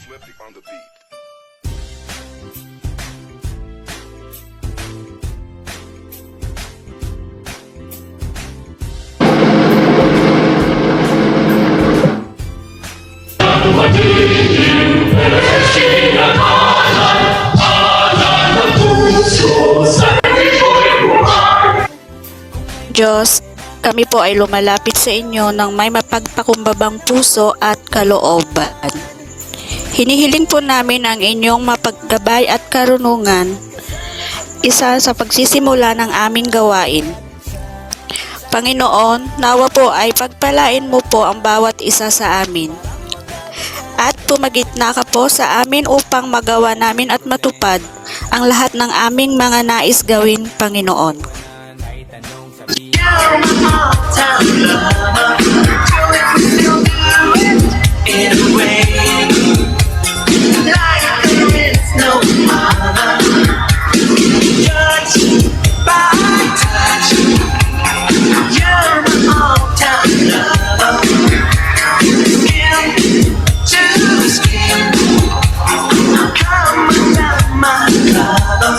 Swifty on the beat. Diyos, kami po ay lumalapit sa inyo ng may mapagpakumbabang puso at kalooban. Hinihiling po namin ang inyong mapaggabay at karunungan, isa sa pagsisimula ng aming gawain. Panginoon, nawa po ay pagpalain mo po ang bawat isa sa amin. At pumagitna ka po sa amin upang magawa namin at matupad ang lahat ng aming mga nais gawin, Panginoon. In a way, like there is no other. Touch by touch, you're my all-time lover. Skin to skin, come around my lover.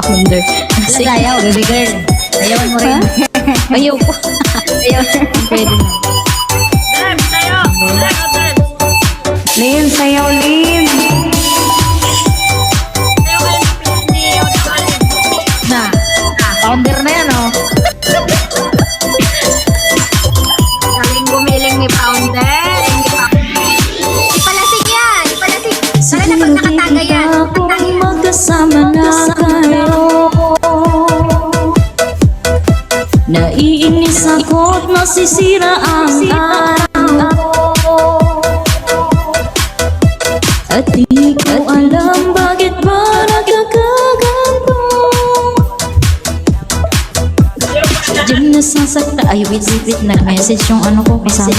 Wonder. Sige. Ayaw, baby girl. Ayawan mo rin. Ayaw ko. Ayaw. Pwede na. Lin, sayaw, Lin. Founder na yan, oh. Galing gumiling ni Founder. Ipalasig yan! Ipalasig! Sana na pag nakataga yan. Kung magkasama na kayo, naiinis ako at nasisira ang araw. At di ko alam bakit ba nagkakaganto. Diyan nasasakta. Ay, wait, nag-message yung ano ko kasama.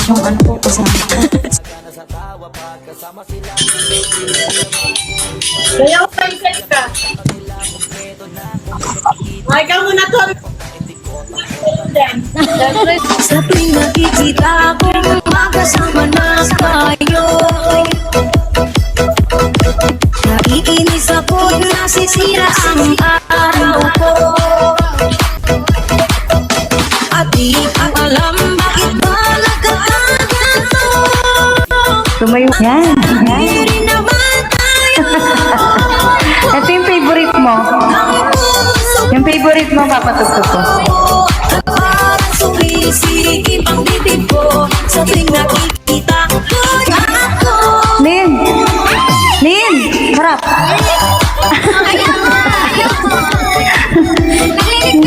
Kaya pencil ka. Ay, ka muna to. Sa tuwing nakikita ko magkasama na tayo, naiinis ako at nasisira ang araw ko. At di ko alam bakit ba nagkakaganto. Tumayo yan. Hindi rin naman tayo. Ito yung favorite mo. Yung favorite mo, papatugtog ko. Parang sumisikip ang bibig ko sa tuwing nakikita ko ako. Lin! Lin! Harap!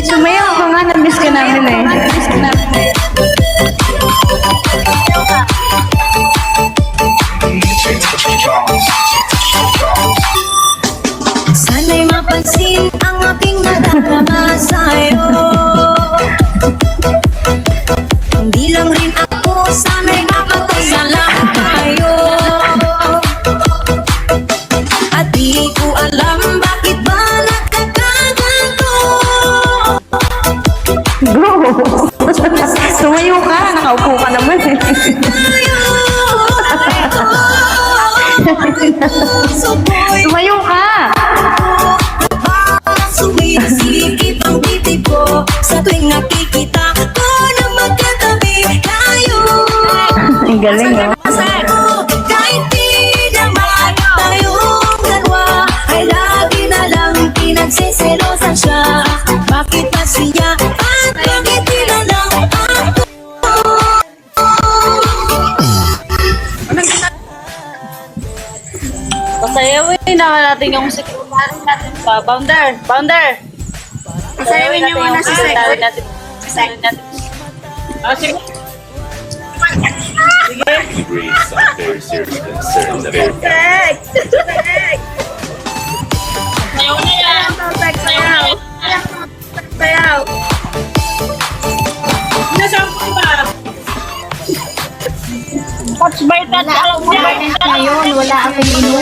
Sumayaw ka nga, na-miss ka namin eh. Sana'y mapansin ang aking nadarama sa'yo. Hindi lang rin ako, sana'y mapagkasalan tayo. At di ko alam bakit ba nagkakaganto. Go! Sumayo ka, nakaupo ka naman eh. Sumayo ka! Parang sumisikip ang bibig ko sa tuwing nakikita ko na magkatabi tayo. Ang galing oh. Kahit di naman tayong dalawa, ay lagi na lang pinagsiselosan siya. Bakit ba siya at bakit di na lang ako? Pasayawin na natin yung secretary natin pa. Founder! Pasayawin niyo muna si secretary natin. Sige. Degrees are very serious concerns that are Sayaw na yan! Sayaw! Nasaan ko ba? Touch by touch, alam mo ba? Ngayon, wala akong inuwi.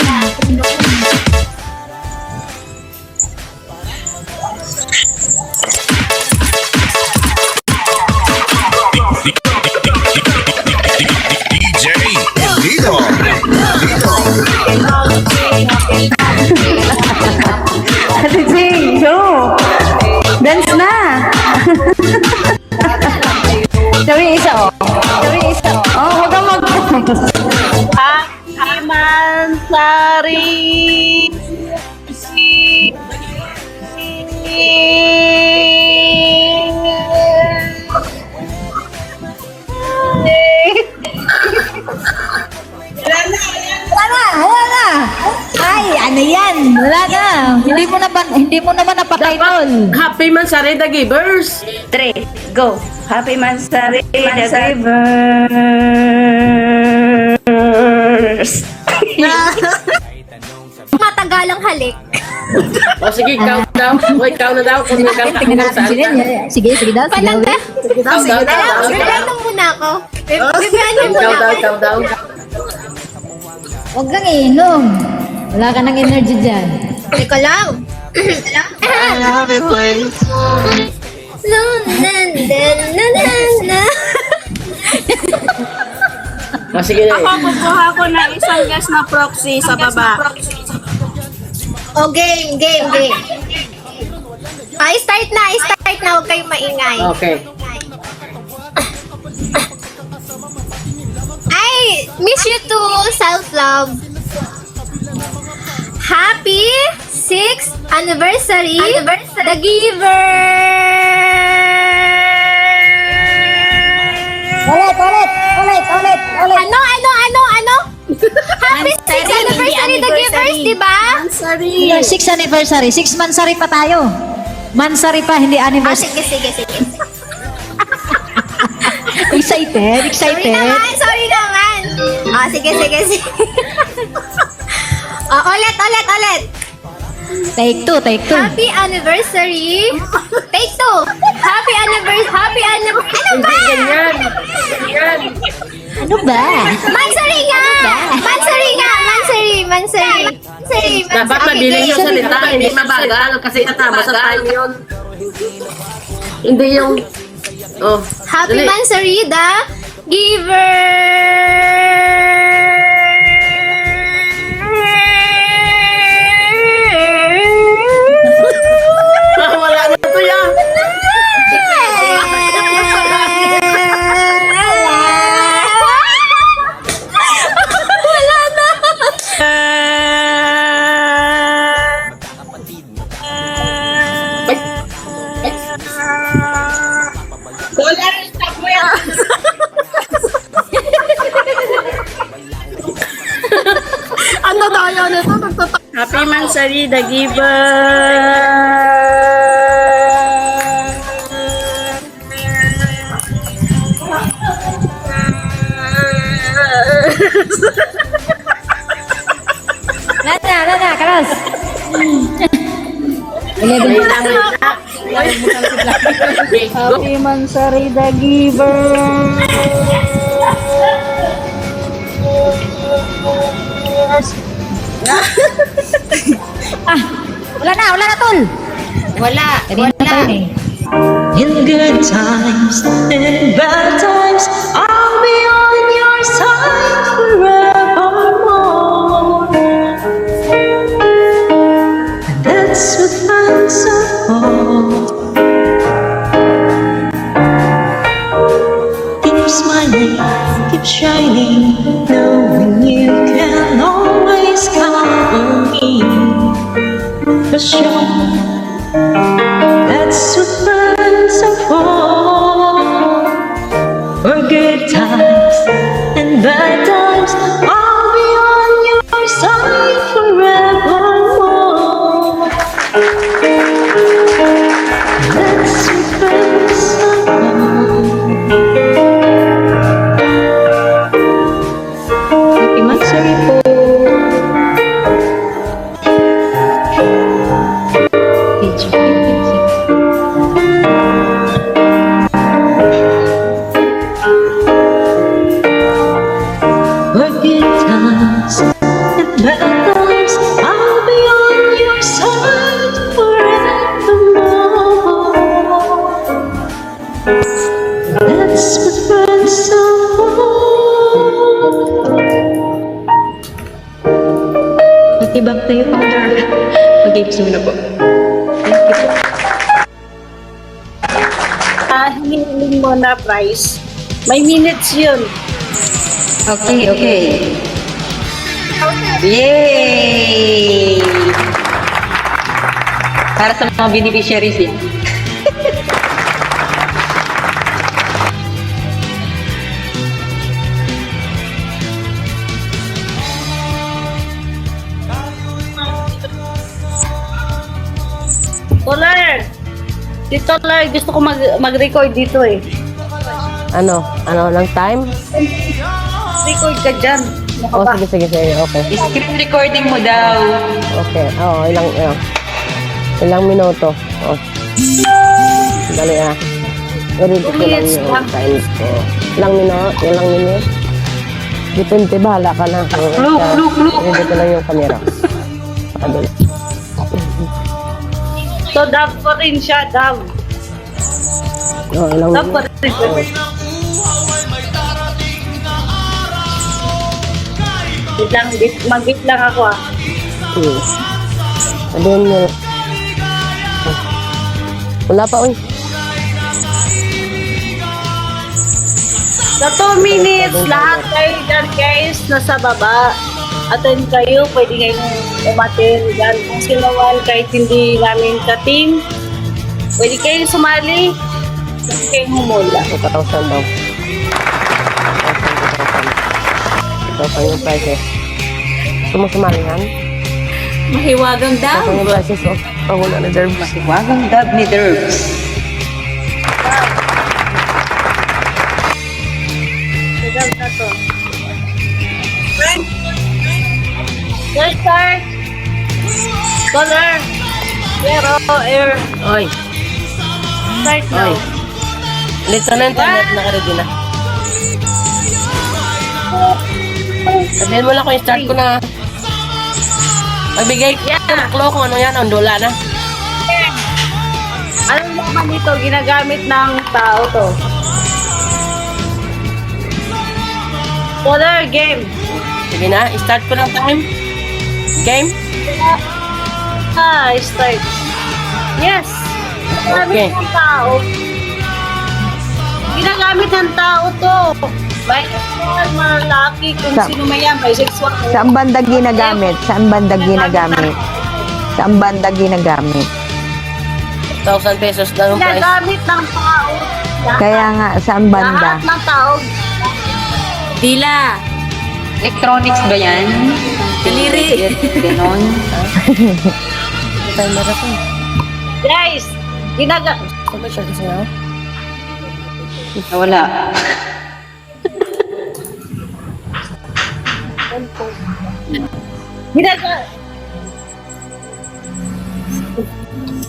Happy Mansari. Wala na. Ay, ano yan? Wala na. Hindi mo naman napatitle. Happy Mansari the Givers. 3, go. Happy Mansari the Givers. Matagalang halik. O sige, count daw. Wait, count na daw. Kung may count Tingnan natin sila. Sige daw. Panang ka? Count daw. Bibigyan muna ako. Bibigyan muna Count daw, ako. count daw. Huwag kang iinom. Wala ka ng energy dyan. Teka lang. O sige na. Ako, kukuha ko ng isang gas na proxy sa baba. Oh, game. Start na. Huwag kayong maingay. Okay. I miss you too, self-love. Happy 6th anniversary, The Giver! Ulit. Ano? Happy 6th anniversary, The Givers, di ba? Your 6th anniversary. 6 mansari pa tayo. Mansari pa, hindi Ah, anniversary. sige. Excited? Sorry naman. Ah, sige. Ulit. Take two. Happy anniversary. Take 2. Happy anniversary. Ano ba? Yan. Ano ba? Mansari. Dapat mabilis yung salita. Hindi mabagal. Kasi natama sa tayo yun. Hindi yung... Oh, Happy dali. Mansari, The Giver! Wala na to yan. Wala na! Happy Mansari the Giver. Lana, Karos. 11. Happy Mansari the Giver. Wala na, tol. Wala. Kanina pa yun eh. In good times and bad times, I'll be on your side forevermore. And that's what friends are for. Keep smiling, keep shining, knowing you can always count on me. For sure. That's what friends are for. For good times and bad times, I'll be on your side forevermore. That's what friends are for. Happy Mansari po. For good times and bad times, I'll be on your side forevermore. That's what friends are for. Okay, back to you, Father. Mag-games muna po. Thank you po. Hinihiling mo na price. May minutes yun. Okay. Yay! Para sa mga beneficiaries yan. Toler! Dito Toler, gusto ko mag-record dito eh. Ano lang time? Record ka dyan. Ano ka ba? Sige, okay. Screen recording mo daw. Okay, ilang minuto. Oh. Dali i-read ko lang yung time ko. Ilang minute? Depende, bahala ka na. Look. I-read ko lang yung camera. Pakadali. So, dab pa rin siya, dab. Oh, ilang Dab pa minute? rin siya. Mag-git lang ako ah. Sabihin mo. Wala pa, uy. Sa 2 minutes, lahat kayo dyan guys, nasa baba. Attend kayo, pwede kayong umattend dyan. Kung sinuwan, kahit hindi namin ka-team, pwede kayong sumali, pwede kayong humula. 2,000 daw. 2,000 yung prices. Sumasumalihan? Mahiwagang daw. 2,000 yung prices, oh. Wala na derm. Masiwagang dab ni Derbs. Sigaw na to. Yes, sir. Dollar. Zero, air. Oy. Start now. Lito na internet, naka-ready na. Sabihin mo lang kung i-start ko na. Magbigay clue kung ano yan, ondola na. Anong naman dito? Ginagamit ng tao to. Dollar game. Sige na, i-start ko ng time. Game? Start. Yes. Okay. Ginagamit ng tao. Ginagamit ng tao to. Bisexual, malaki, kung sino man yan, bisexual. Saan banda ginagamit? Saan banda ginagamit? Saan banda ginagamit? 1,000 pesos lang yung price. Ginagamit ng tao. Kaya nga, saan banda? Lahat ng tao. Dila. Electronics ba yan? Daliri. Ganon. Timer ako. Guys, ginagamit. Saan ba siya kasi na? Wala. Ginagamit.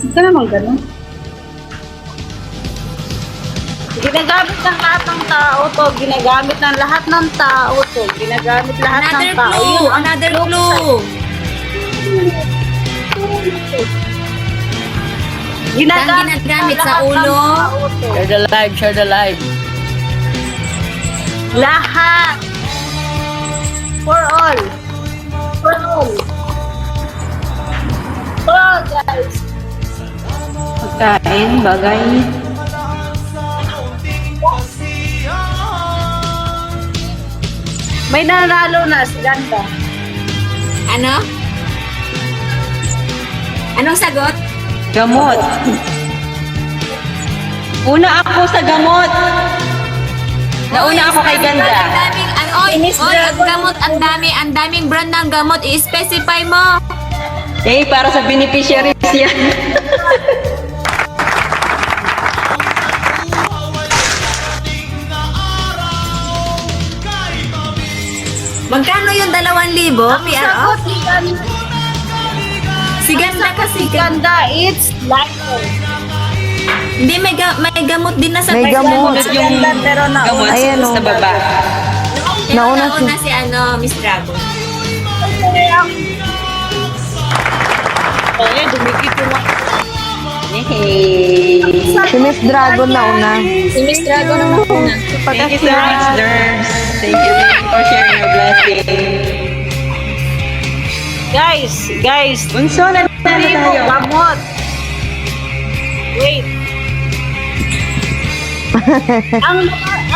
Ito naman ganun. Ginagamit ng lahat ng tao to. Ginagamit ng lahat ng tao to. Ginagamit lahat Another ng tao. clue. Yun, Another clue. Saan ginagamit? Sa ulo? Share the live. Lahat. For all. For all. For all, guys. Pagkain, bagay. May nanalo na si Ganda. Ano? Anong sagot? Gamot. Una ako sa gamot. Nauna ako kay Ganda. Ang daming, ang gamot, ang daming brand ng gamot. I-specify mo. Eh, para sa beneficiaries yan. Magkano yung 2,000? PR Sagot off? ni Ganda. Si Ganda kasi. Ganda, it's lighter. Hindi, may gamot din na sa May gamot. Si Ganda, pero Gamot Ayan, oh. sa baba. Pero Nauna nauna si Miss Dragon. Ayan, dumikit yung Hey. Si Miss Dragon na una. Si Miss Dragon ang nauna. Thank you so much, Derbs. Thank you for sharing your blessing. Guys, Bunso, na hindi mo tayo. gamot. Wait. ang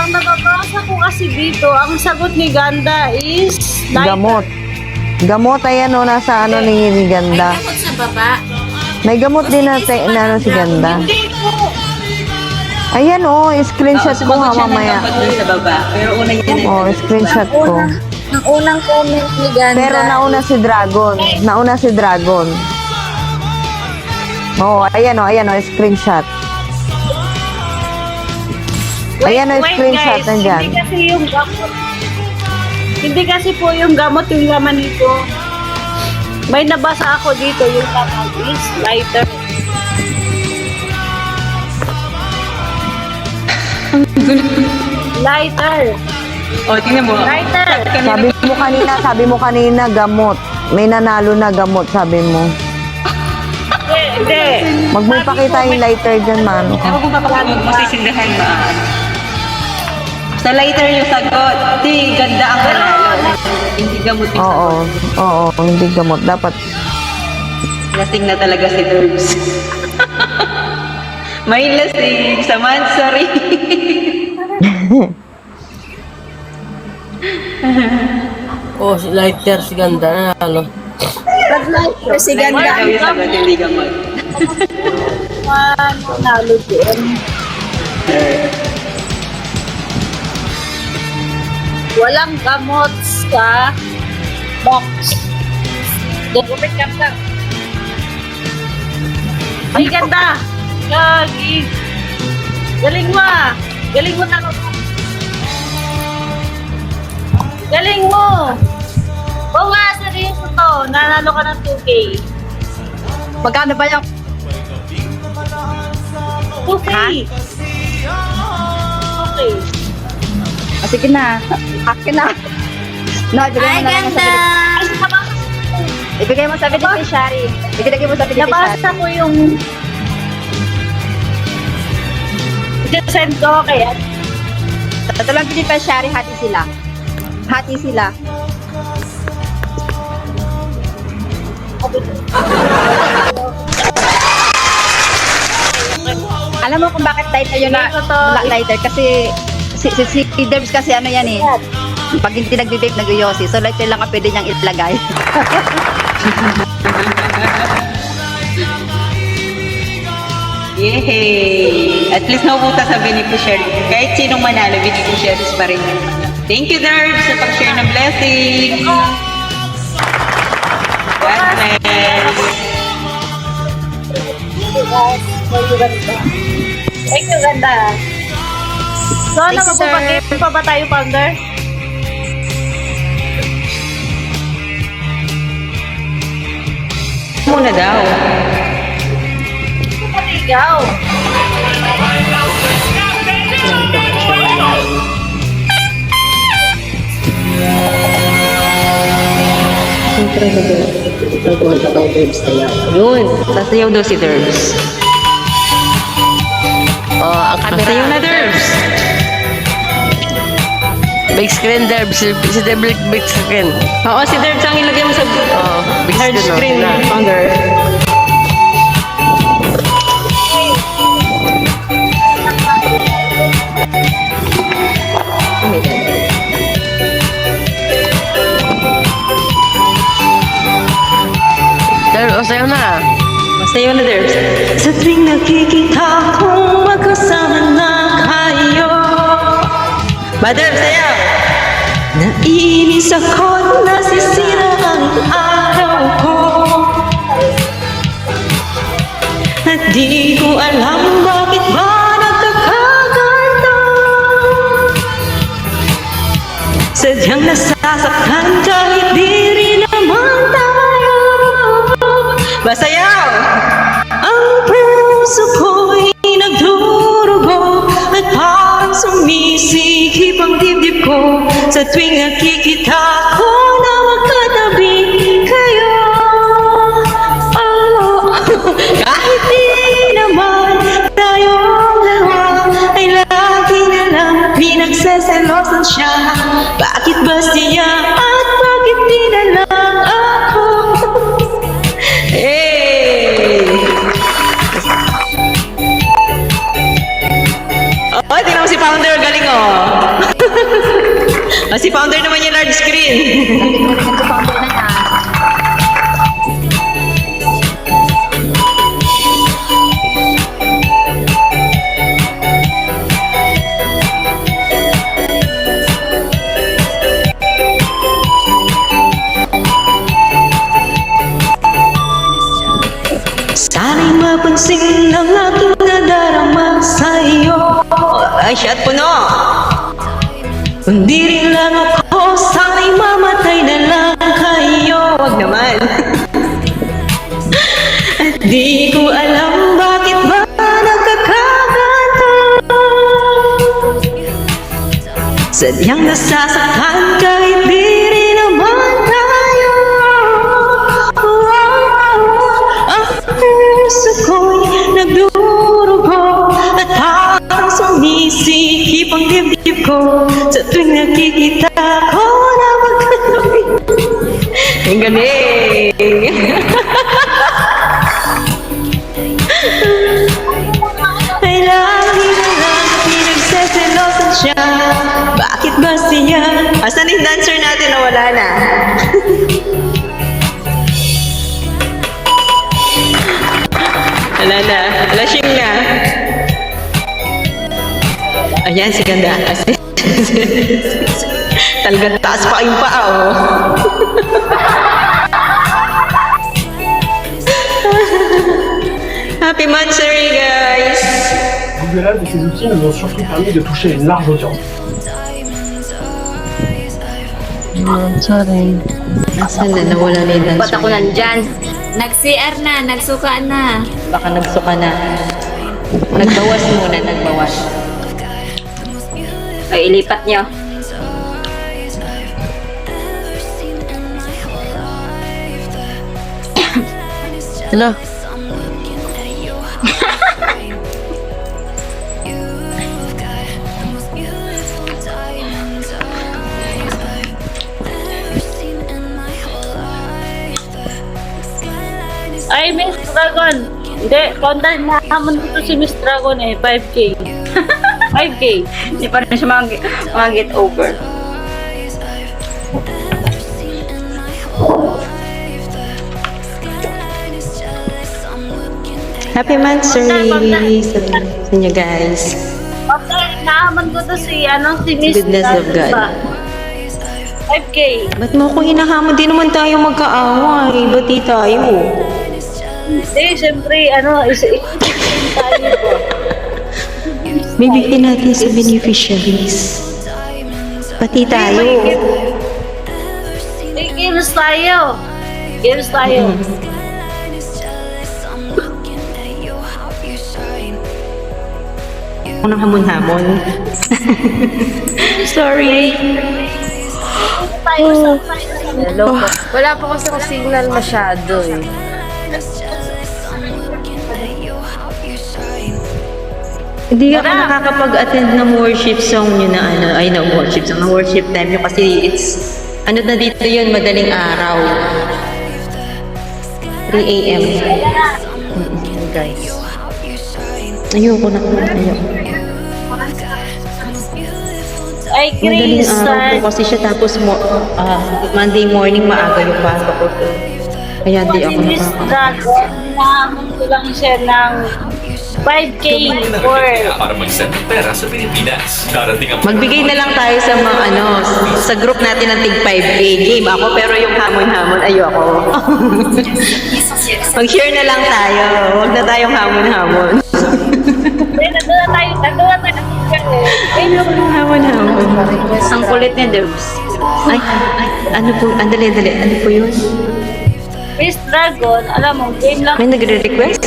Ang nababasa ko kasi dito, ang sagot ni Ganda is lighter. Gamot. Gamot, ayan o, nasa ano ni Ganda. Ay, sa baba. May gamot din na, na ano si Ganda. Hindi po. Ayan o, screenshot ko ha mamaya. Sa baba. Pero una yan. Oh, screenshot ko. Ang unang comment ni Ganda. Pero nauna si Dragon. Nauna si Dragon. Oh, ayan o, screenshot. Ayan o, screenshot guys, nandyan. Hindi kasi yung gamot. Hindi kasi po yung gamot yung laman nito. May nabasa ako dito yung laman is lighter. Lighter. O, tingnan mo. Lighter. Sabi mo kanina gamot. May nanalo na gamot, sabi mo. Hindi. Mag mo ipakita yung lighter dyan, mano. Ewan kung papakita mo, masisindahan ba? Sa lighter yung sagot. Di, Ganda ang panalo. Hindi gamot yung sagot. Oo, hindi gamot. Dapat, Lasing na talaga si Derbs. May lasing sa Mansari. Oh, si lighter, si Ganda na ano. Si Lighter Ganda. daw yung sagot, hindi gamot. Nalo din. Walang gamot sa box. Gumit ka lang. Ay, Ganda! Gagi! Galing mo ah! Galing mo na. Galing mo! Oo nga, seryoso to. Nanalo ka ng 2K. Magkano ba yung 2K! 2K. sige na. Akin na. No, ibigay mo na lang sa ibigay mo sa beneficiary. Ibigay mo sa beneficiary. Nabasa ko yung send ko kaya Ito lang beneficiary, hati sila. Hati sila. Alam mo kung bakit lighter yun na lighter? Kasi si Derbs kasi ano yan eh. Pag hindi nagdi-date, nag-yosi. So lighter lang ang pwede niyang ilagay. Yay! At least naubuta sa beneficiary. Kahit sinong manalo, beneficiaries pa rin. Thank you, Derbs, sa pag-share ng blessing. God bless. Thank you, Ganda. So, ano, magpapag-game pa ba tayo, Founder? Muna daw. Ikaw. Yun, sasayaw daw si Derbs. Oh, ang camera. Sasayaw na, Derbs. Big screen there, si Derbs big screen. Oo, si Derbs ang ilagay mo sa Oh, big hard screen. na. Founder. Derbs, oh, sayo na. Sasayaw na, Derbs. Sa tuwing nakikita kong magkasama na kayo, Ba, Derbs, sayaw! naiinis ako, nasisira ang araw ko. At di ko alam bakit ba nagkakaganto. Sadyang nasasaktan kahit di rin naman tayo. Basayaw! Ang puso ko'y nagdurugo at parang sumisikip ang dibdib ko sa tuwing nakikita ko na magkatabi kayo. Oh, kahit di naman tayong dalawa ay lagi na lang pinagseselosan siya. Bakit ba siya at bakit di na lang ako? Hey! Sana'y mapansin ang aking nadarama sa'yo. Ay, shot puno! Kundi rin lang ako, sana'y mamatay na lang kayo. Wag naman. At di ko alam bakit ba nagkakaganto. Sadyang nasasaktan kahit di rin naman tayo. Ang puso ko'y nagdurugo at parang sumisikip ang dibdib ko sa tuwing nakikita ko na magkatabi. Ang galing! Ay lagi na lang pinagseselosan siya. Bakit ba siya? Asan yung dancer natin na wala na? Wala na. Lasing na. Ayan, si Ganda. Talagang taas pa yung paa, oh. Happy Monthsary, guys! Google Ads et ses outils nous ont surtout permis de toucher une large audience. Sorry. Asan na? Nawala na yung dancer. Ba't ako nandyan? Nag-CR na, nagsuka na. Baka nagsuka na. Nagbawas muna, nagbawas. Ay, ilipat niyo. Hello? Ay, Miss Dragon. Hindi, content na naman dito si Miss Dragon eh, 5K. 5K. Hindi pa rin siya mag-get over. Happy Monthsary sa inyo, guys. Content naman ko to si Miss Goodness of God. Ba? 5K. Ba't mo kung hinahamon? Di naman tayo magkaaway. Ba't di tayo? Hindi, siyempre, isa-isa tayo po. Bibigyan natin sa beneficiaries. Pati tayo. Games tayo. Games tayo. Ako nang hamon-hamon. Sorry. Hello. Wala po kasi akong signal masyado eh. Hindi ako nakakapag-attend ng worship song nyo na worship song, ng worship time nyo kasi it's, na dito yun, madaling araw. 3 a.m. Guys. Ayoko na. Ayoko. Ay, Madaling Grace. araw po kasi siya tapos Monday morning maaga yung pasok ko. Kaya di ako Miss Dragon, hinahamon ko lang siya ng 5K for Para mag-send ng pera sa Pilipinas. Darating ang Magbigay na lang tayo sa mga sa group natin ng tig 5K game ako, pero yung hamon-hamon ayoko. Mag-share na lang tayo. Huwag na tayong hamon-hamon. nagdala tayo. Ayoko ng hamon-hamon. Ang kulit ni Derbs. Ay, ano po? Andali. Ano po yun? Miss Dragon, alam mo, game lang. May nagre-request?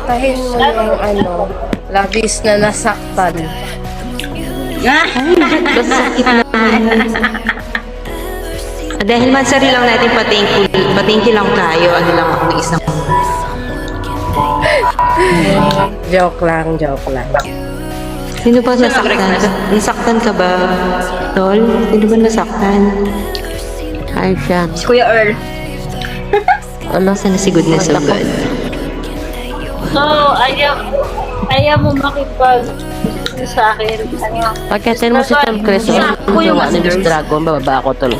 Tahin mo yung labis na nasaktan. Ay, sakit na. Dahil Monthsary lang natin patingki lang tayo. Ano lang ako ng isang... Joke lang. Sino ba nasaktan? Nasaktan ka ba, Tol? Sino ba nasaktan? Hi, Sean. Si Kuya Earl. Wala, sana si Goodness of God. So, ayaw mo makipag sa akin. Pagkatin mo si Tom Chris, Ako yung gawa ni Miss Dragon, bababa ako tol.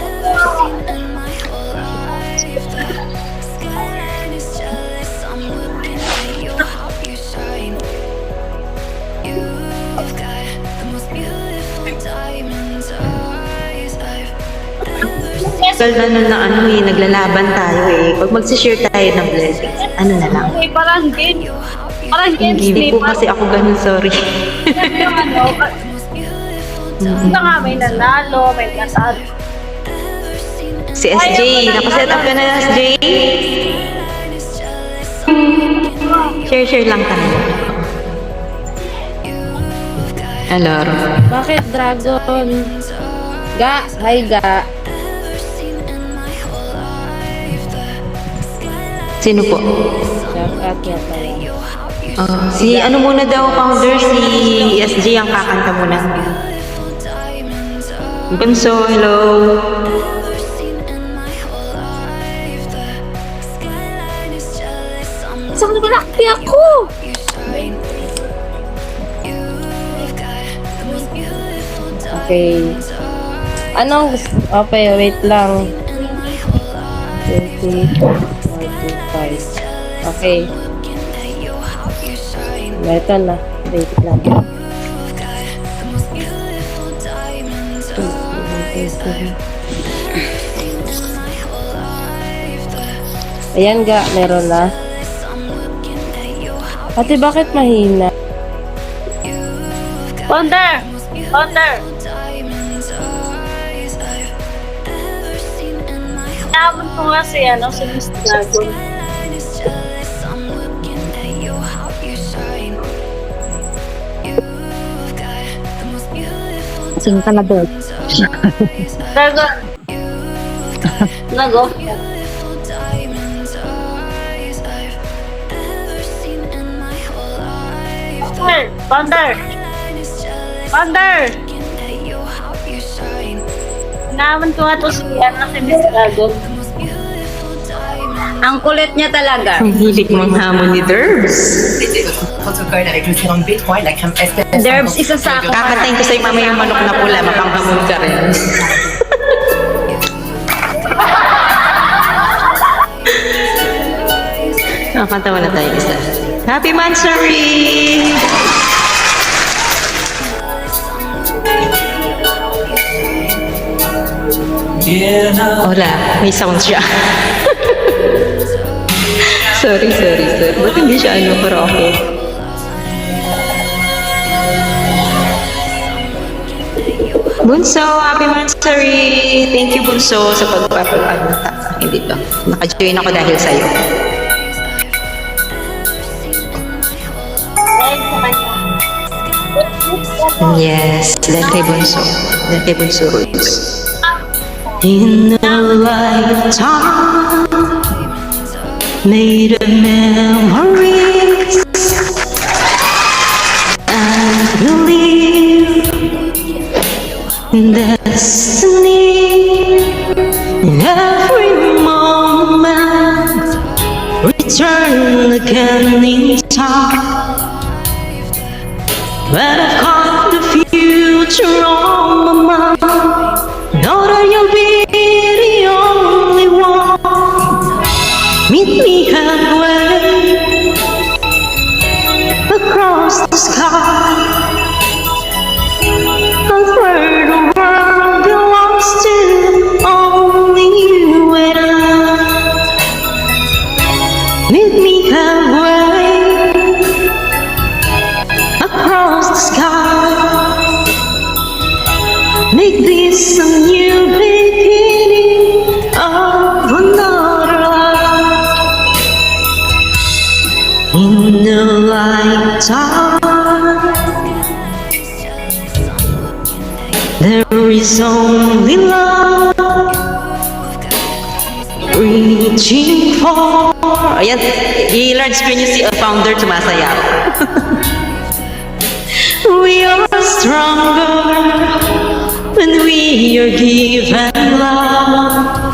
tagal na nun na ano eh, naglalaban tayo eh. Pag magsishare tayo ng blessings, ano na lang. Okay, parang game. Parang games Hindi po kasi ako ganun, sorry. yung ano, nga may nanalo, may nasalo. Si SJ, nakaset up ka na SJ? Share lang tayo. Hello. Bakit dragon? Ga, hi ga. Sino po? Shout out niya pala. Si ano muna daw, founder, si SJ ang kakanta muna. Bunso, hello. Isang naglalakpi ako! Okay. Anong gusto? Okay, wait lang. 20, 45. Okay. Ito na. Wait lang. Ayan ga, meron na. Ate, bakit mahina? Wonder! Wonder! Naman ko nga si Miss Dragon. Sino ka na doon? Dragon! Nago? Wonder! Wonder! Naman ko nga to si Miss Dragon. Ang kulit niya talaga. Ang hilig mong hamon ni Derbs. Derbs, isa sa ako. Kakatayin ko sa'yo mamaya yung manok na pula, mapanghamon ka rin. Nakakanta na tayo isa. Happy Mansuri! Wala, may sound siya. sorry. Ba't hindi siya karaoke? Bunso, happy Mansuri! Thank you, Bunso, sa pagpapalanta sa akin dito. Naka-join ako dahil sa'yo. Yes, dahil kay Bunso. Dahil kay Bunso Roots. In a lifetime, made of memories, and believe in destiny. In every moment, return again in time. But I've got the future on my mind. Know that you'll be the only one. Meet me halfway across the sky. I've heard the world belongs to only you and I. Meet me halfway across the sky. Make this a new beginning of another life. In a lifetime, there is only love. Reaching for. Ayan, i-large screen yung si founder sumasayaw. We are stronger when we are given love.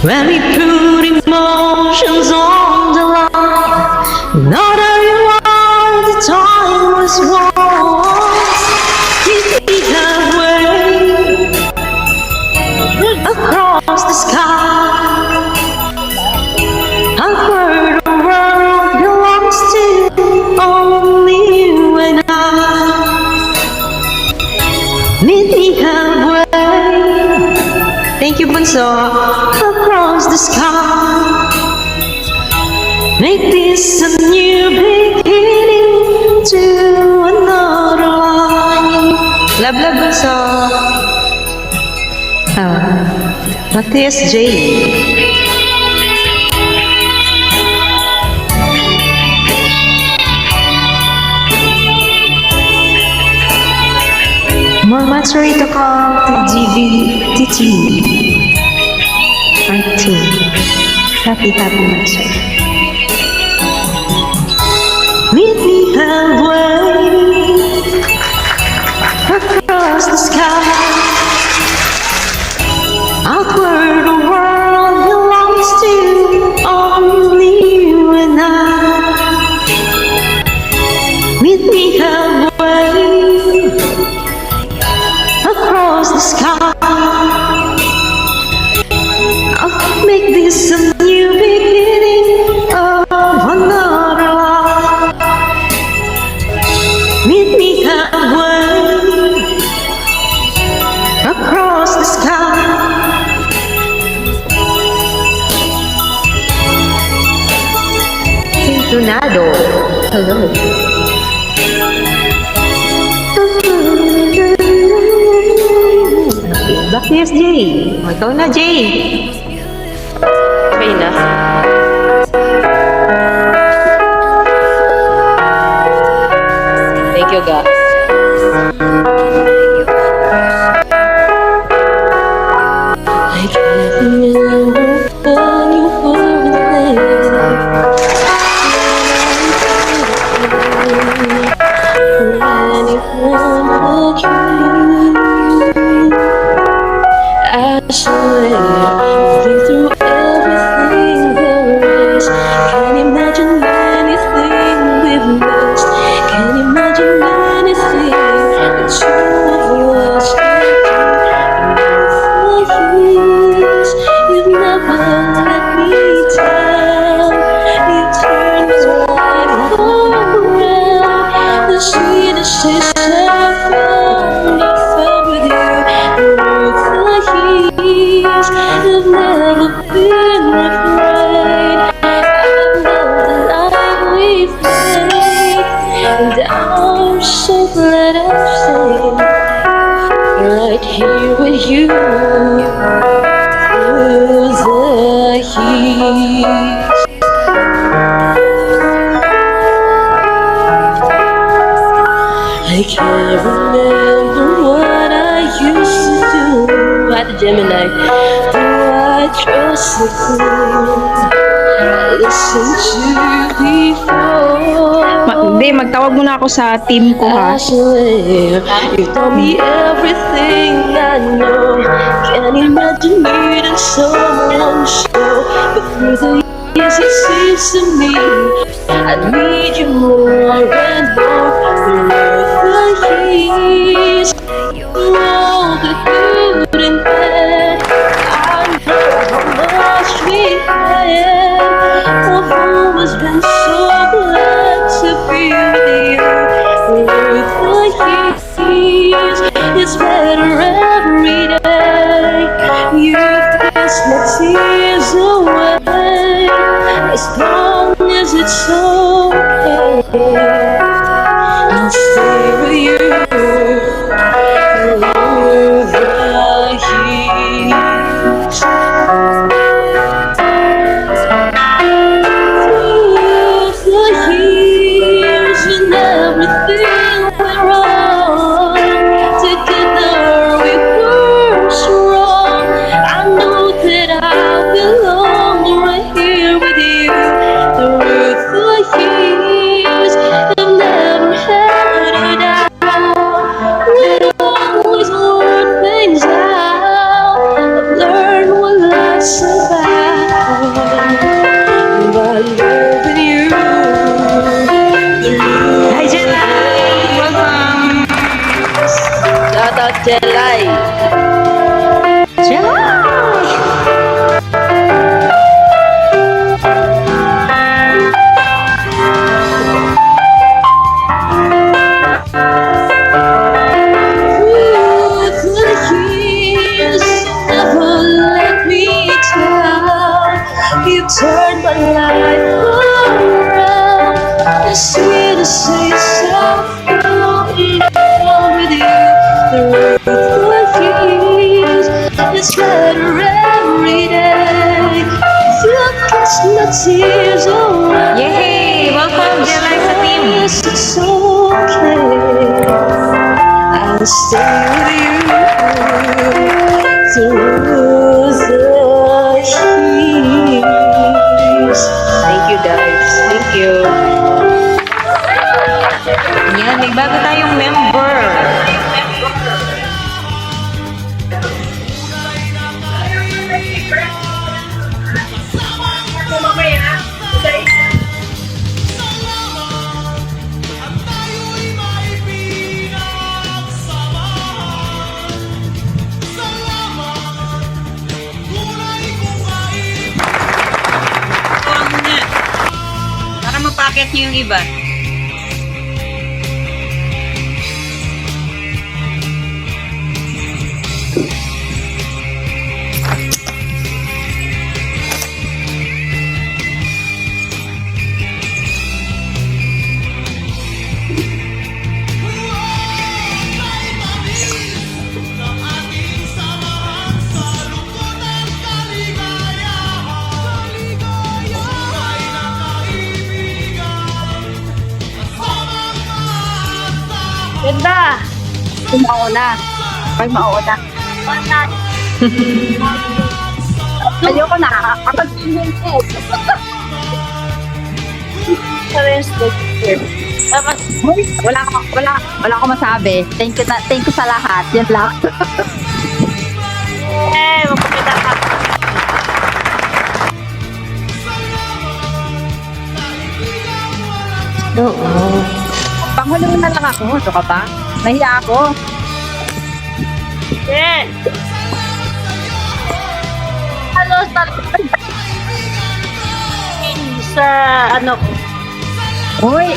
When we put emotions on the line, not everyone the time was once. Meet me halfway across the sky. I've heard the world belongs to only you and I. Meet me halfway. Thank you, Bunso. Across the sky, make this a new beginning to another life. Love, love, Bunso. Matthias J. More matsuri to come to GVTT. Part 2. Happy matsuri. Meet me halfway across the sky, out where the world belongs to only you and I. Meet me halfway across the sky. I'll make this a new beginning of another life. Meet me halfway across the sky. Tornado. Hello. Bakit Jay? Ikaw na, Jay. Okay na. Thank you, guys. I can't remember when you were there. When it won't I swear, I've been through everything there is. Can't imagine anything we've missed. Can't imagine anything that you have lost. For years, you've never let me down. You turned my life around. The sweetest taste I found, I felt with you. You've never been afraid. I know the life we've made, and I'm so glad I'm staying right here with you through the years. I can't remember what I used to do at the Gemini. Do I trust the clues I listened to before? Hindi, magtawag muna ako sa team ko, ha? I swear you told me everything I know. Can't imagine needing someone so. But through the years it seems to me I need you more and more. Through the years, all the good and bad, I know how much we had. I've always been so glad to be with you. Through the years, it's better every day. You've kissed my tears away. As long as it's okay, I'll stay with you through the years. Through the years, when everything went wrong, together we were strong. I know that I belong right here with you through the years. say so in love with you. The earth refuse. It's better every day. If you kiss my tears away. Yay! Welcome, Jelay, sa team. Yes, it's okay. I'll stay with you through the years. Thank you guys. Thank you. Yan, may bago tayong member. Para mapakit niyo yung iba. Ganda! Mauna. Pag mauna. Ayoko na. Kapag wala akong masabi. Thank you sa lahat. Yan lang. Mapakita ka. Panghuli na lang ako. Ito ka ba? Nahiya ako. Hello, sa ano ko. Uy!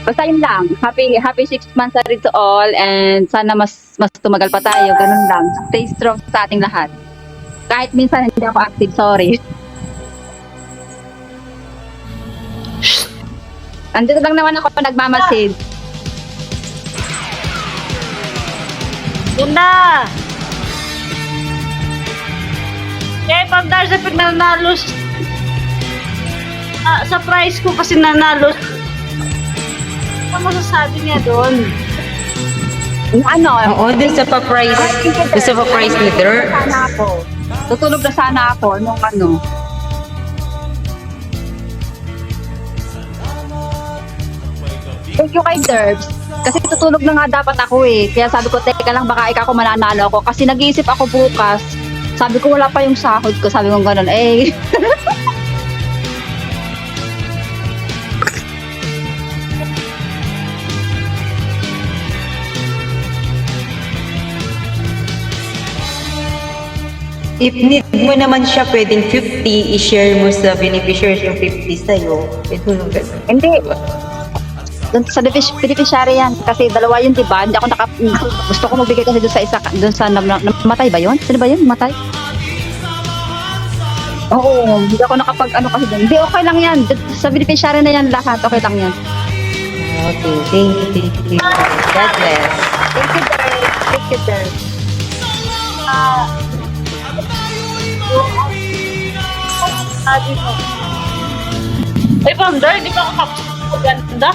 Basta yun lang. Happy 6 months na rin to all and sana mas tumagal pa tayo. Ganun lang. Stay strong sa ating lahat. Kahit minsan hindi ako active, sorry. Andito lang naman ako nagmamasid. Ganda! Pag dahil sa nanalo sa prize ko kasi nanalo. Ano masasabi niya doon? Ano? Oo, dun sa pa-prize. Dun sa pa-prize leader. Sana ako. Tutulog na sana ako nung ano. Thank you kay Derbs. Kasi tutulog na nga dapat ako eh. Kaya sabi ko, teka lang, baka ikaw mananalo ako. Kasi nag-iisip ako bukas. Sabi ko, wala pa yung sahod ko. Sabi ko gano'n, eh. If need mo naman siya, pwedeng 50, i-share mo sa beneficiaries yung 50 sa'yo. Pwede mo nung gano'n. Hindi. Doon sa beneficiary yan. Kasi dalawa yun, diba? Hindi ako gusto ko magbigay kasi doon sa isa, doon sa namatay ba yun? Sino ba yun? Matay? Oo, hindi ako ano kasi doon. Hindi, okay lang yan. Sa beneficiary na yan lahat, okay lang yan. Okay, thank you. God bless. Thank you, Derek. Thank you, Derek. Sabi mo. Ay, Founder, di ba ako tapos maganda?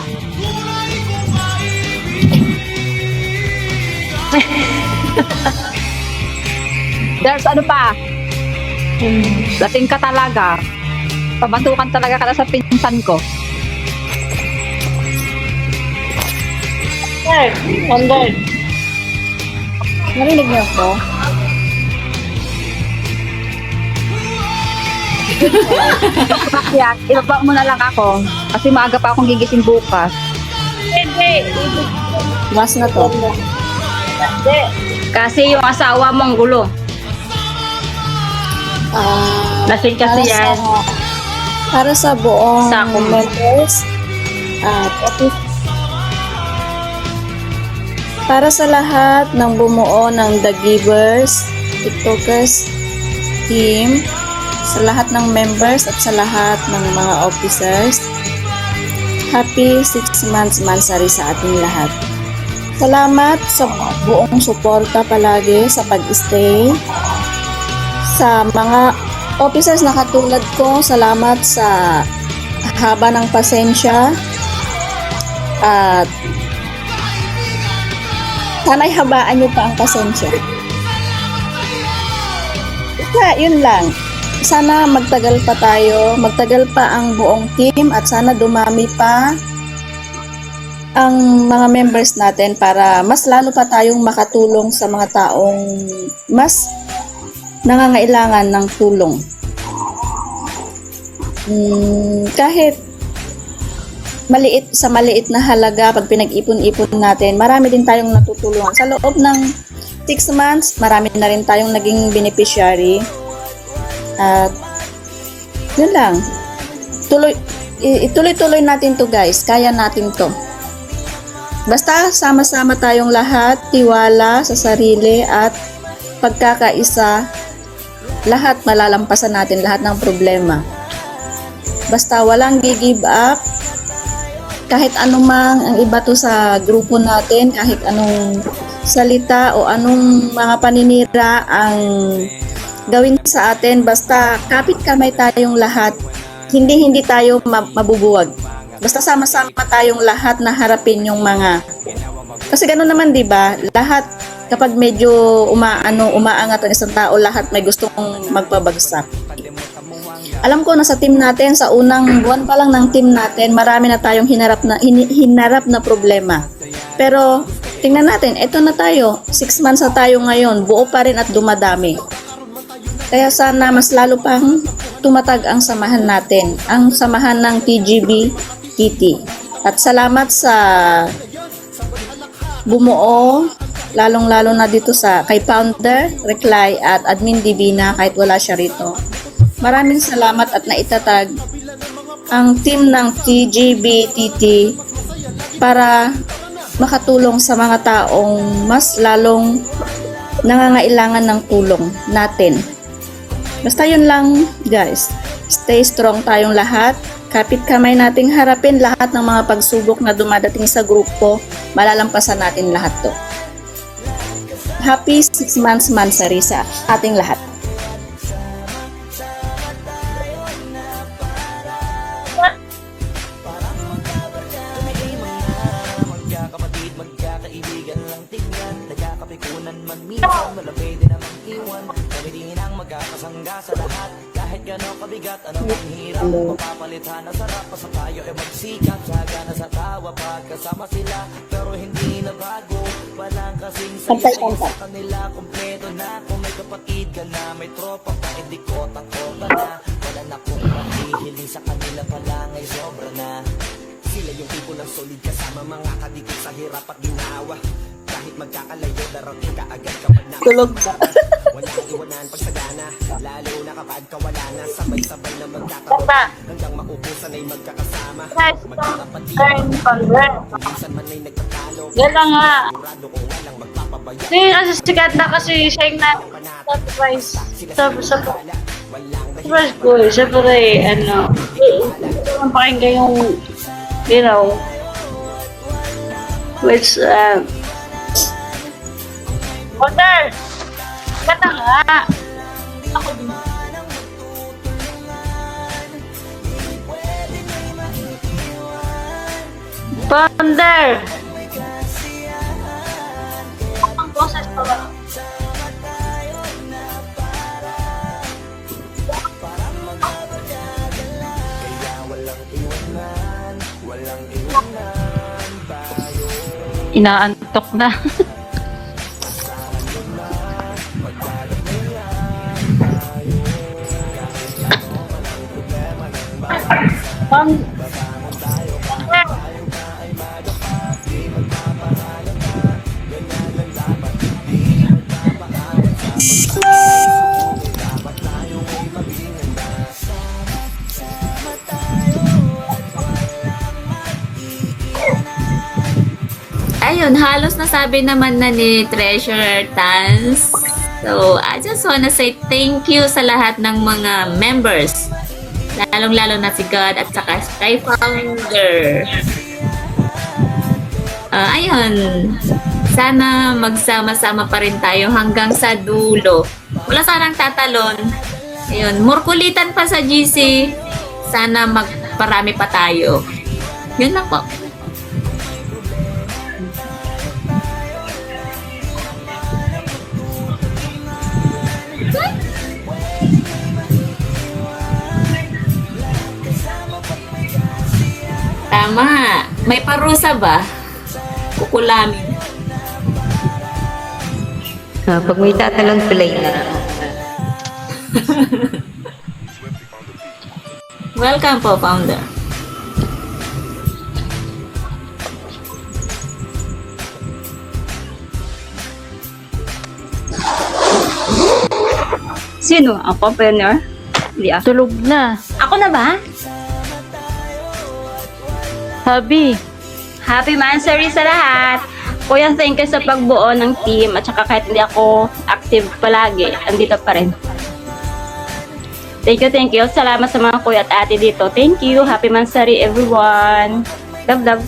There's ano pa? Lasing ka talaga. Pabantukan talaga ka sa pinsan ko. Sir, Founder. Narinig niyo ako? Kaya, ibaba mo na lang ako. Kasi maaga pa akong gigising bukas. Hindi. Mas na to. Hindi. Kasi yung asawa mong gulo. Lasing kasi yan. Para sa buong Sa members at para sa lahat ng bumuo ng The Givers, TikTokers team, sa lahat ng members at sa lahat ng mga officers. Happy 6 months mansari sa ating lahat. Salamat sa buong suporta palagi sa pag-stay. Sa mga officers na katulad ko, salamat sa haba ng pasensya. At sana'y habaan nyo pa ang pasensya. Yun lang. Sana magtagal pa tayo, magtagal pa ang buong team at sana dumami pa ang mga members natin para mas lalo pa tayong makatulong sa mga taong mas nangangailangan ng tulong. Kahit maliit na halaga, pag pinag-ipon-ipon natin, marami din tayong natutulungan. Sa loob ng 6 months, marami na rin tayong naging beneficiary. At yun lang. Ituloy-tuloy natin to guys. Kaya natin to. Basta sama-sama tayong lahat, tiwala sa sarili at pagkakaisa, lahat malalampasan natin lahat ng problema. Basta walang gi-give up. Kahit anumang ang iba to sa grupo natin, kahit anong salita o anong mga paninira ang gawin sa atin, basta kapit kamay tayong lahat, hindi tayo mabubuwag. Basta sama-sama tayong lahat na harapin yung mga, kasi gano'n naman 'di ba? Lahat kapag medyo umaangat ang isang tao, lahat may gustong magpabagsak. Alam ko na sa team natin, sa unang buwan pa lang ng team natin, marami na tayong hinarap na problema. Pero tingnan natin, eto na tayo, 6 months na tayo ngayon, buo pa rin at dumadami. Kaya sana mas lalo pang tumatag ang samahan natin, ang samahan ng TGB TT. At salamat sa bumuo, lalong-lalo na dito kay Founder, Reclay at Admin Divina kahit wala siya rito. Maraming salamat at naitatag ang team ng TGB TT para makatulong sa mga taong mas lalong nangangailangan ng tulong natin. Basta yun lang guys, stay strong tayong lahat, kapit kamay nating harapin lahat ng mga pagsubok na dumadating sa grupo, malalampasan natin lahat to. Happy 6 months mansari sa ating lahat. Sa lahat, kahit gano'ng kabigat, anong ang hirap mapapalitan na sarap pa sa tayo ay magsikap, sagana sa tawa pagkasama sila, pero hindi na bago, walang kasing saya sa kanila, kompleto na, kung may kapatid ka na, may tropa pa, hindi ko takota na, wala na kong mahihiling sa kanila pala, ngay sobra na, sila yung tipo ng solid kasama, mga kadikit sa hirap at ginawa, kahit magkakalayo, darating ka agad kapag Tulog na. Wala kang iwanan pag sagana, lalo na kapag kawala na, sabay-sabay na magkakaroon, hanggang maubusan ay magkakasama, magkakapatid, minsan man ay nagtatalo, Gala nga. sigurado kung walang magpapabaya, Hindi kasi sikat na kasi siya yung na-surprise. Surprise ko eh. Siyempre, pakinggan yung, which, Wonder! Ganda nga! Ako din. Wonder! Ang boses pa ba? Inaantok na. Ayun, halos nasabi naman na ni Treasurer Tans So, I just wanna say thank you sa lahat ng mga members. Lalong-lalo na si God at saka kay Founder. Ayun, sana magsama-sama pa rin tayo hanggang sa dulo. Wala sanang tatalon. Ayun, murkulitan pa sa GC. Sana magparami pa tayo. Yun lang po. Tama. May parusa ba? Kukulamin. Pag may tatalon, play na. Welcome po, Founder. Sino? Ang companion? Hindi ah. Tulog na. Ako na ba? Habi. Happy Mansary sa lahat! Kuya, thank you sa pagbuo ng team at saka kahit hindi ako active palagi, andito pa rin. Thank you. Salamat sa mga kuya at ate dito. Thank you. Happy Mansary everyone. Love, love.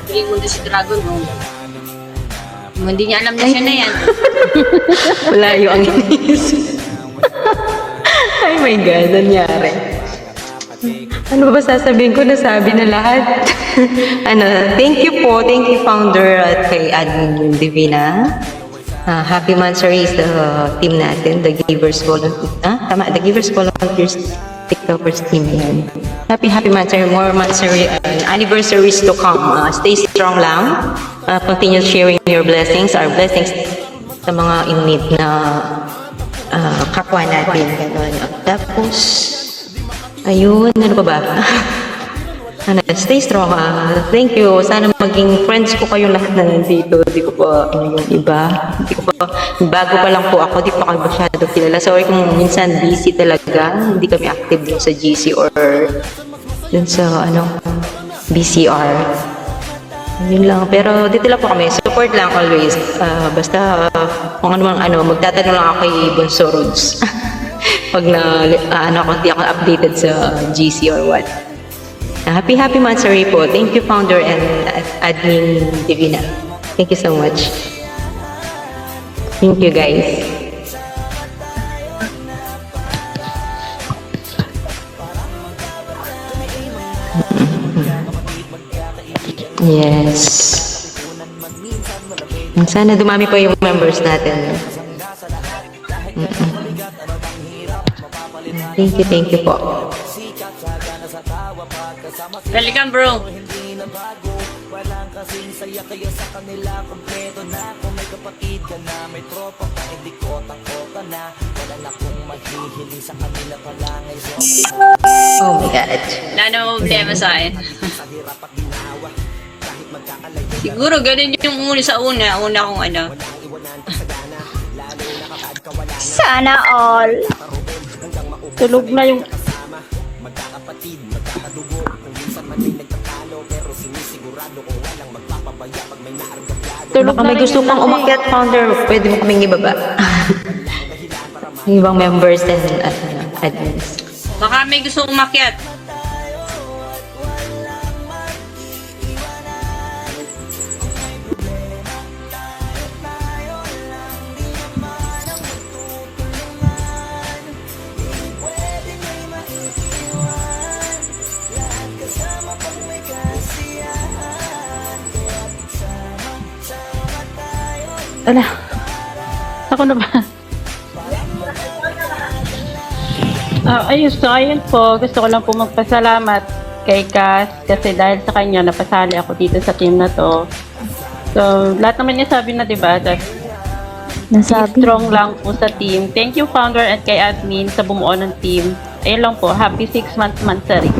Hindi mo si Dragon, no? Hindi niya alam na siya na yan. Malayo ang inis. Ay my God, nangyari. Ano ba sasabihin ko? Nasabi na lahat. Thank you po. Thank you, Founder at kay Admin Divina. Happy Mansary sa team natin, The Givers Volunteers. Tama, The Givers Volunteers TikTokers team yan. Happy Mansary, more Mansary and anniversaries to come. Stay strong lang. Continue sharing your blessings, our blessings sa mga in need na kapwa natin. Ganun. Tapos, ayun, ano pa ba? Stay strong. Thank you. Sana maging friends ko kayo lahat na nandito. Hindi ko pa, yung iba. Hindi ko pa, bago pa lang po ako. Hindi pa kayo masyado kilala. Sorry kung minsan busy talaga. Hindi kami active dun sa GC or dun sa, BCR. Yun lang. Pero dito lang po kami. Support lang always. Basta, kung magtatanong lang ako kay Bonso Roads. Pag hindi ako updated sa GC or what. Happy Mansary po. Thank you, Founder and Admin Divina. Thank you so much. Thank you, guys. Yes. Sana dumami pa yung members natin. Thank you po. Dalikan, bro. Oh my God. Wala na problema sa akin. Siguro ganun yung una kong Sana all. Tulog na yung... Baka may gusto kang umakyat, Founder, pwede mo kaming ibaba. Yung ibang members and admins. Baka may gusto umakyat. Ala. Ako na ba? Ayun po. Gusto ko lang po magpasalamat kay Cass kasi dahil sa kanya napasali ako dito sa team na to. So, lahat naman niya sabi na, diba? Nasabi. Strong lang po sa team. Thank you, Founder at kay Admin sa bumuo ng team. Ayun lang po. Happy 6 months Mansary.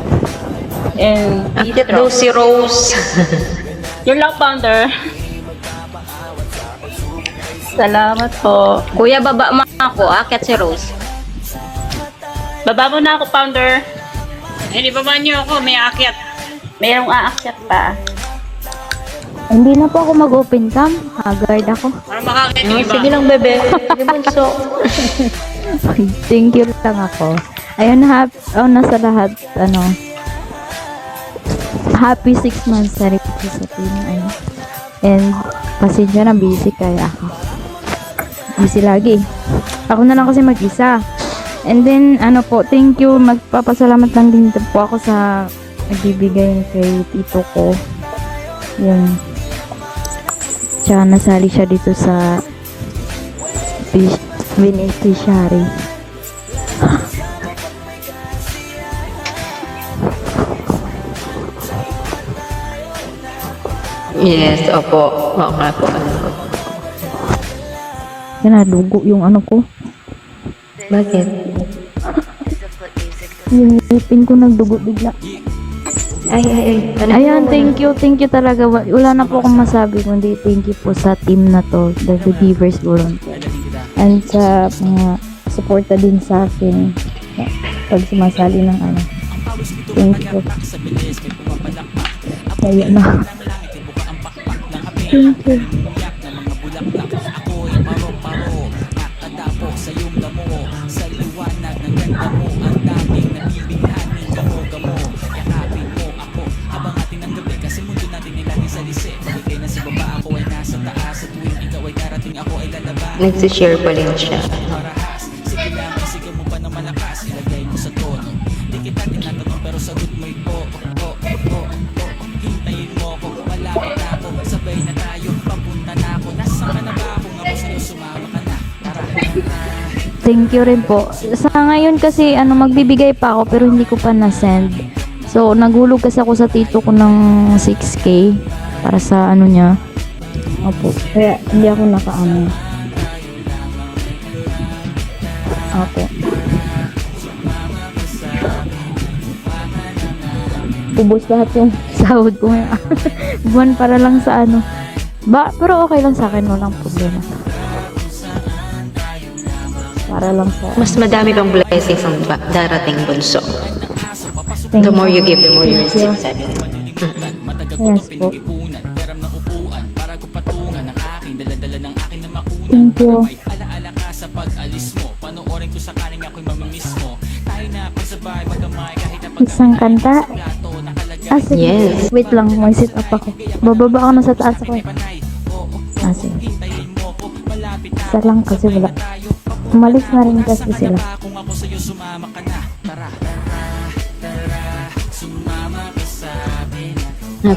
And be Akit strong. daw si Rose. Yun lang, Founder. Salamat po. Kuya, baba mo ako. Akyat si Rose. Baba mo na ako, Founder. Hindi ba niyo ako? May akyat. Merong aakyat pa. Hindi na po ako mag-open cam. Haggard ako. Sige lang, bebe. Sige, bunso. Thank you lang ako. Ayun, nasa lahat, happy 6 months na rin po sa team. Ayun. And, pasensya na, busy kaya ako. Busy lagi. Ako na lang kasi mag-isa. And then, thank you. Magpapasalamat lang din po ako sa nagbibigay kay tito ko. Yun. Tsaka nasali siya dito sa beneficiary. Yes, opo. Okay po. Yan na, dugo yung ko. Bakit? Yung ngipin ko nagdugo bigla. Ay. Ayan, thank you talaga. Wala na po akong masabi kundi thank you po sa team na to, the Givers Volunteer. And sa mga suporta din sa akin pag sumasali ng Thank you. Kaya na. Thank you. Nagsishare pa rin siya. Thank you rin po. Sa ngayon kasi magbibigay pa ako pero hindi ko pa na-send. So nagulog kasi ako sa tito ko ng 6K para sa niya. Opo. Kaya hindi ako nakaano. Opo. Ubus lahat yung sahod ko ngayon. Buwan para lang sa pero okay lang sa akin, walang problema. Para lang sa Mas madami pang blessings ang darating, bunso. The more you give, the more you receive. Yes po. Thank you. Isang kanta? Sige. Yes. Wait lang, may sit up ako. Bababa ako na sa taas ako. Sige. Isa lang kasi wala. Umalis na rin kasi sila.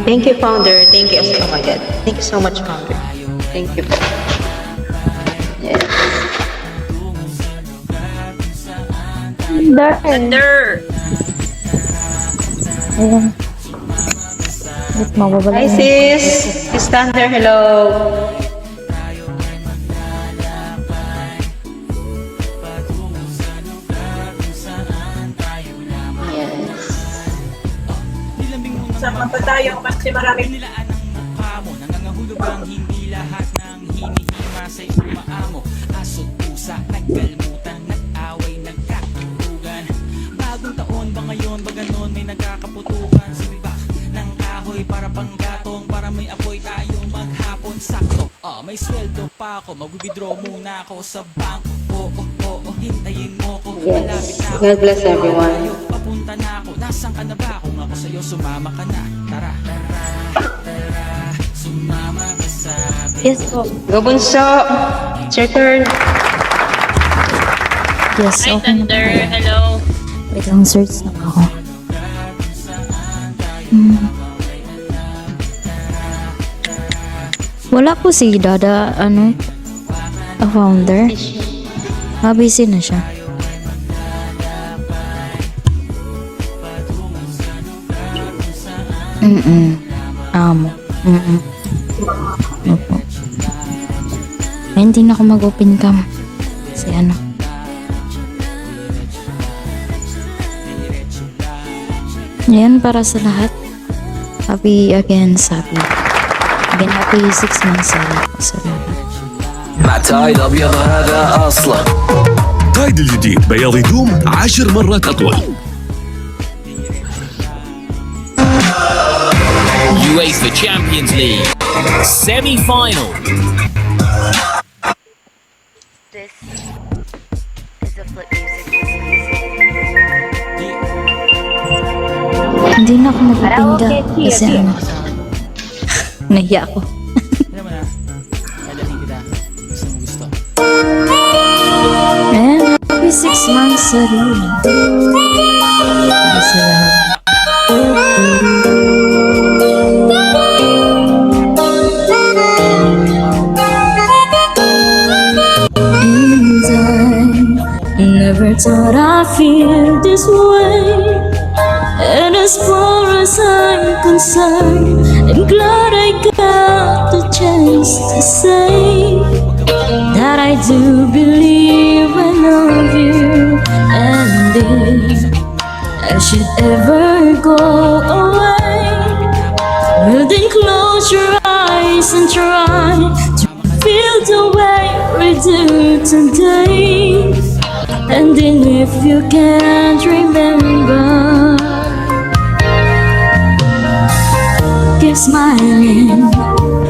Thank you, Founder. Thank you. Oh my God. Thank you so much, Founder. Thank you. Yes. Thunder! Ayan. Wait, mababala. Hi, sis. Miss Thunder, hello. Sama pa tayo kasi marami. May sweldo pa ako, mag-withdraw muna ako sa bangko. Hintayin mo ko. Yes. God bless everyone. Papunta na ako, nasan ka na ba? Kung ako sa'yo, sumama ka na. Tara, sumama ka sa akin. Yes po. Go, bunso. It's your turn. Yes, Hi, okay na po. Thunder. Hello. Wait lang, search na ako. Wala po si Dada, Founder. Busy na siya. Amo. Opo. Ay, hindi na ako mag-open cam. Kasi Yan para sa lahat. Happy again, happy. Again, happy 6 months sa lahat. مع تايد أبيض هذا أصلا. تايد الجديد بياض يدوم 10 مرات أطول. UEFA Champions League semi-final. This is a flip music. Hindi na ako nagpapinda kasi ano, nahiya ako. Alam mo na, dadalhin kita. Gusto mo gusto. And I'll be 6 months sa rin. Para sa lahat. And I never thought I'd feel this way. And as far as I'm concerned, I'm glad I got the chance to say that I do believe I love you. And if I should ever go away, well then close your eyes and try to feel the way we do today. And then if you can't remember, keep smiling,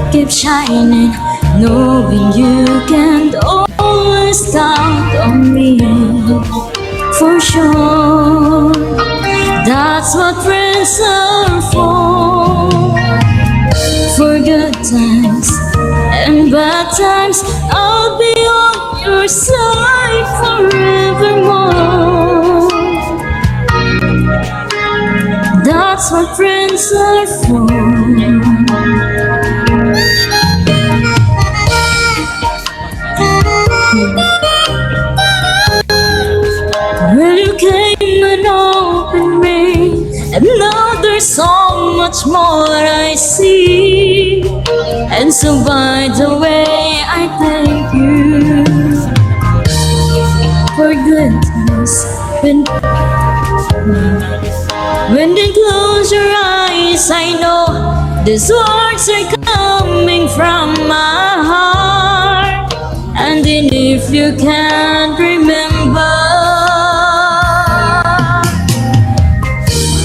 keep shining, knowing you can always count on me. For sure, that's what friends are for. For good times and bad times, I'll be on your side forevermore. That's what friends are for. Well, you came and opened me, and now there's so much more I see. And so by the way, I thank you for good times. When you close your eyes, I know these words are coming from my heart. And then if you can't remember,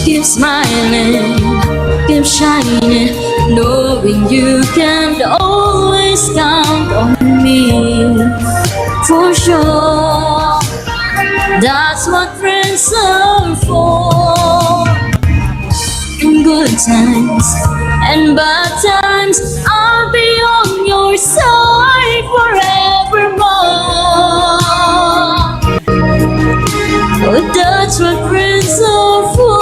keep smiling, keep shining, knowing you can always count on me. For sure, that's what friends are for. In good times and bad times, I'll be on your side forevermore. Oh, that's what friends are for.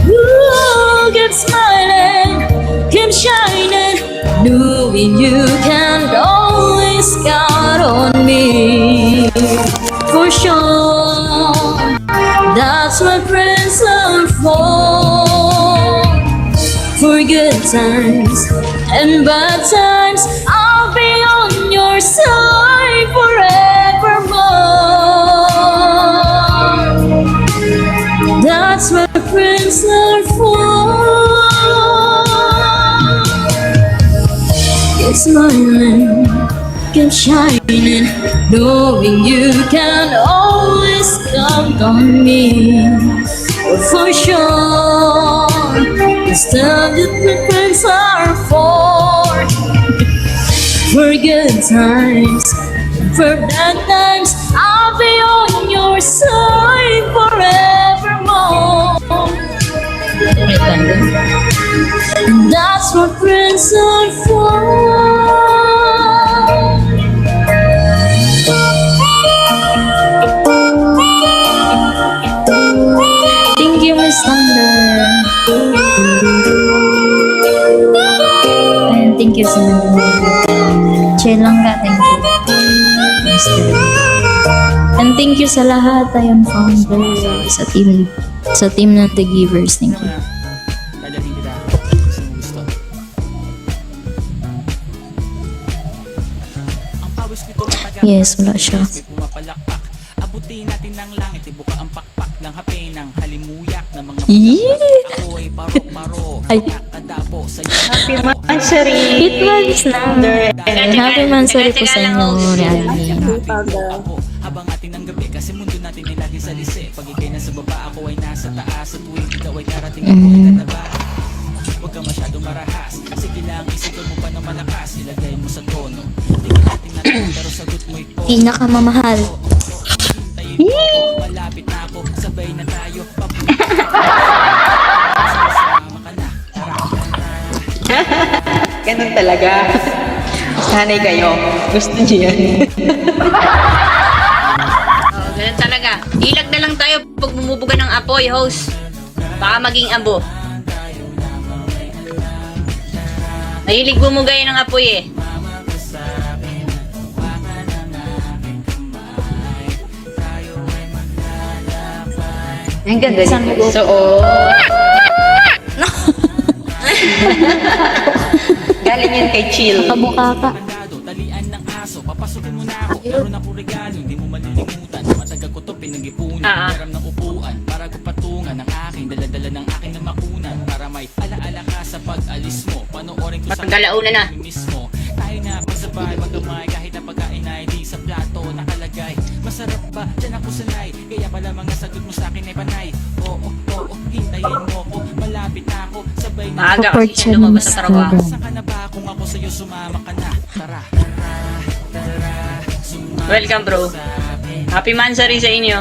Ooh, keep smiling, keep shining, knowing you can always count on me. For sure, that's what friends are for. For good times and bad times, I'll be on your side forevermore. That's what friends are for. Keep smiling, keep shining, knowing you can always count on me. For sure, this time that my friends are for. For good times, for bad times, I'll be on your side forevermore. And that's what friends are for. Thank you, Miss Thunder. And thank you sa Chelangga, thank you. Mr. And thank you sa lahat, ayun, founder, sa team ng The Givers, thank you. Dadalhin kita. Gusto mo gusto. Ang pawis nito matagal. Yes, wala siya. May pumapalakpak. Abutin natin ng langit. Ibuka ang pakpak ng hape ng halimuyak na mga ako ay paro-paro. Ay. Kadabo sa Happy Mansari! It was Thunder. And happy Mansari po sa inyo, Reality. habang atin ng gabi kasi mundo natin ay lagi sa lise. Pag ikay nasa baba, ako ay nasa taas. At tuwing ikaw ay karating ako ilalabas. Huwag ka masyado marahas, sige lang isigaw mo pa ng malakas, ilagay mo sa tono. Tingin natin natin pero sagot mo ito. Pinakamamahal. Malapit na ako, sabay na tayo. Ganun talaga. Sanay kayo. Gusto niyo yan. Ganun talaga. Ilag na lang tayo pag bumubuga ng apoy, host. Baka maging abo. Mahilig bumugay ng apoy eh. Ang ganda dito. So, galing yan kay Chill. Kabuka ka. Talian ng aso, papasukin mo na ako. Meron akong regalo, hindi mo malilimutan. Matagal ko to pinag-ipunan. Meron ng upuan, para ko patungan ng aking dala-dala ng aking na makunan. Para may alaala ka sa pag-alis mo. Panoorin ko sa Pagkalauna na. mismo. Tayo na pagsabay, magkamay. Kahit na pagkain ay di sa plato nakalagay. Masarap ba? Diyan ako sanay. Kaya pala mga sagot mo sa akin ay panay. Oo, hintayin mo ko. Malapit na ako, sabay na. Maaga kasi siya lumabas sa trabaho. Saan ka na ba kung ako sa'yo sumama ka na? Tara. Welcome bro. Happy Mansari sa inyo.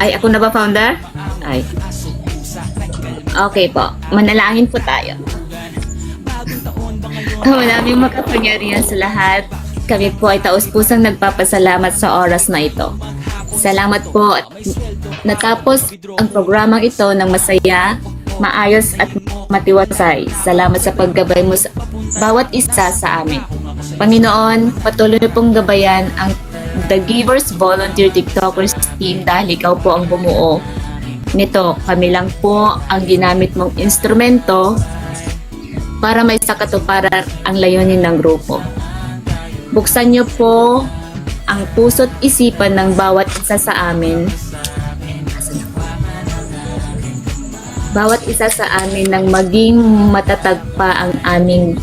Ay, ako na ba founder? Ay. Okay po. Manalangin po tayo. Maraming makapangyarihan sa lahat. Kami po ay taus-pusang nagpapasalamat sa oras na ito. Salamat po at natapos ang programang ito ng masaya, maayos at matiwasay. Salamat sa paggabay mo sa bawat isa sa amin. Panginoon, patuloy pong gabayan ang The Givers Volunteer TikTokers Team dahil ikaw po ang bumuo nito. Kami lang po ang ginamit mong instrumento para may sakatuparan ang layunin ng grupo. Buksan niyo po ang puso't isipan ng bawat isa sa amin. Bawat isa sa amin nang maging matatag pa ang aming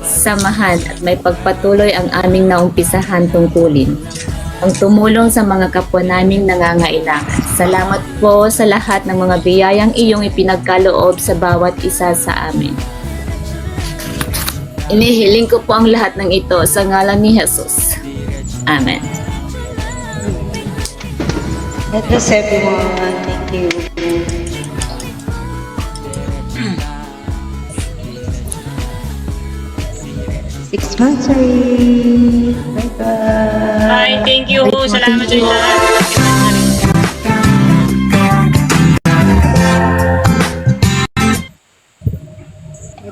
samahan at may pagpatuloy ang aming naumpisahan tungkulin. Ang tumulong sa mga kapwa naming nangangailangan. Salamat po sa lahat ng mga biyayang iyong ipinagkaloob sa bawat isa sa amin. Inihiling ko po ang lahat ng ito sa ngalan ni Jesus. Amen. God bless everyone. Thank you. 6 months, sorry. Bye-bye. Bye, thank you. Salamat sa lahat.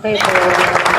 Bye-bye.